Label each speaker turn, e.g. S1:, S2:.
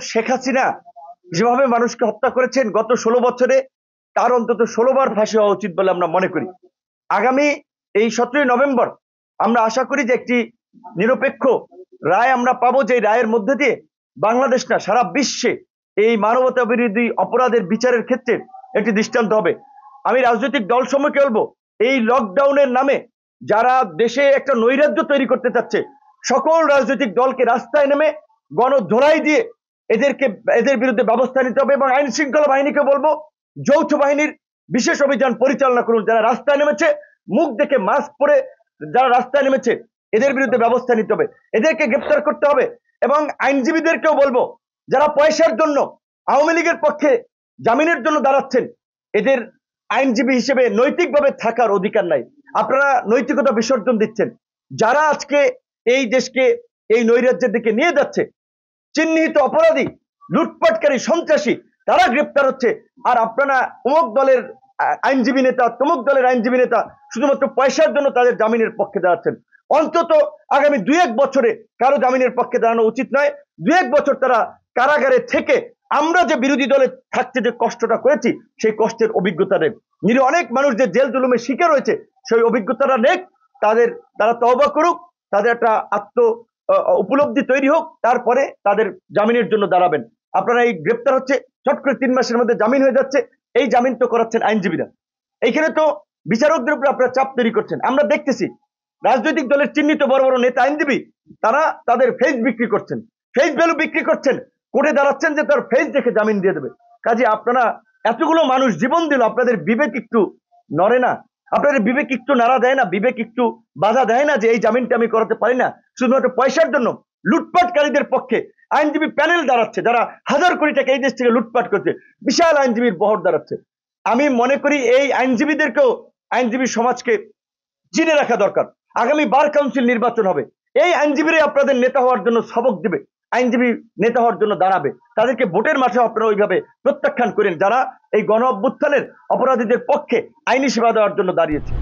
S1: শেখ হাসিনা যেভাবে মানুষকে হত্যা করেছেন গত 16 বছরে, তার অন্তত 16 বার ফাঁসি হওয়া উচিত বলে আমরা মনে করি। আগামী এই 17 নভেম্বর আমরা আশা করি যে একটি নিরপেক্ষ রায় আমরা পাবো, যে রায়ের মধ্যে দিয়ে বাংলাদেশ না সারা বিশ্বে এই মানবতা বিরোধী অপরাধের বিচারের ক্ষেত্রে একটি দৃষ্টান্ত হবে। আমি রাজনৈতিক দল সমূহকে বলবো, এই লকডাউনের নামে যারা দেশে একটা নৈরাজ্য তৈরি করতে চাচ্ছে, সকল রাজনৈতিক দলকে রাস্তায় নেমে গণধোলাই দিয়ে এদের বিরুদ্ধে ব্যবস্থা নিতে হবে। এবং আইন শৃঙ্খলা বাহিনীকে বলবো, যৌথ বাহিনীর বিশেষ অভিযান পরিচালনা করুন। যারা রাস্তায় নেমেছে, মুখ দেখে মাস্ক পরে যারা রাস্তায় নেমেছে, এদের বিরুদ্ধে ব্যবস্থা নিতে হবে, এদেরকে গ্রেপ্তার করতে হবে। এবং আইনজীবীদেরকেও বলবো, যারা পয়সার জন্য আওয়ামী লীগের পক্ষে জামিনের জন্য দাঁড়াচ্ছেন, এদের আইনজীবী হিসেবে নৈতিকভাবে থাকার অধিকার নাই। আপনারা নৈতিকতা বিসর্জন দিচ্ছেন। যারা আজকে এই দেশকে এই নৈরাজ্যের দিকে নিয়ে যাচ্ছে, চিহ্নিত অপরাধী, লুটপাটকারী, সন্ত্রাসী, তারা গ্রেপ্তার হচ্ছে। আর আপনারা অমুক দলের আইনজীবী নেতা, তমুক দলের আইনজীবী নেতা শুধুমাত্র পয়সার জন্য তাদের জামিনের পক্ষে দাঁড়াচ্ছেন। অন্তত আগামী 2-1 বছরে কারো জামিনের পক্ষে দাঁড়ানো উচিত নয়। 2-1 বছর তারা কারাগারে থেকে আমরা যে বিরোধী দলে থাকতে যে কষ্টটা করেছি, সেই কষ্টের অভিজ্ঞতা নেই। নিরীহ অনেক মানুষ যে জেল জুলুমের শিকার হয়েছে, সেই অভিজ্ঞতাটা নেক, তারা তওবা করুক, তাদের একটা উপলব্ধি তৈরি হোক, তারপরে তাদের জামিনের জন্য দাঁড়াবেন। আপনারা এই গ্রেপ্তার হচ্ছে, চট করে 3 মাসের মধ্যে জামিন হয়ে যাচ্ছে, এই জামিন তো করাচ্ছেন আইনজীবীরা। এইখানে তো বিচারকদের উপর আপনারা চাপ তৈরি করছেন। আমরা দেখতেছি রাজনৈতিক দলের চিহ্নিত বড় বড় নেতা আইনজীবী, তারা তাদের ফেস বিক্রি করছেন, ফেস ভ্যালু বিক্রি করছেন, কোর্টে দাঁড়াচ্ছেন যে তার ফেস দেখে জামিন দিয়ে দেবে। কাজে আপনারা এতগুলো মানুষ জীবন দিল, আপনাদের বিবেক একটু নড়ে না? আপনাদের বিবেক একটু নাড়া দেয় না? বিবেক একটু বাধা দেয় না যে এই জামিনটা আমি করাতে পারি না? শুধুমাত্র পয়সার জন্য লুটপাটকারীদের পক্ষে আইনজীবী প্যানেল দাঁড়াচ্ছে, যারা 1000 কোটি টাকা এই দেশ থেকে লুটপাট করছে, বিশাল আইনজীবীর বহর দাঁড়াচ্ছে। আমি মনে করি এই আইনজীবীদেরকেও, আইনজীবী সমাজকে চিনে রাখা দরকার। আগামী বার কাউন্সিল নির্বাচন হবে, এই আইনজীবীরাই আপনাদের নেতা হওয়ার জন্য সবক দিবে, আইনজীবী নেতা হওয়ার জন্য দাঁড়াবে। তাদেরকে ভোটের মাঠে আপনারা ওইভাবে প্রত্যাখ্যান করেন, যারা এই গণ অভ্যুত্থানের অপরাধীদের পক্ষে আইনি সেবা দেওয়ার জন্য দাঁড়িয়েছে।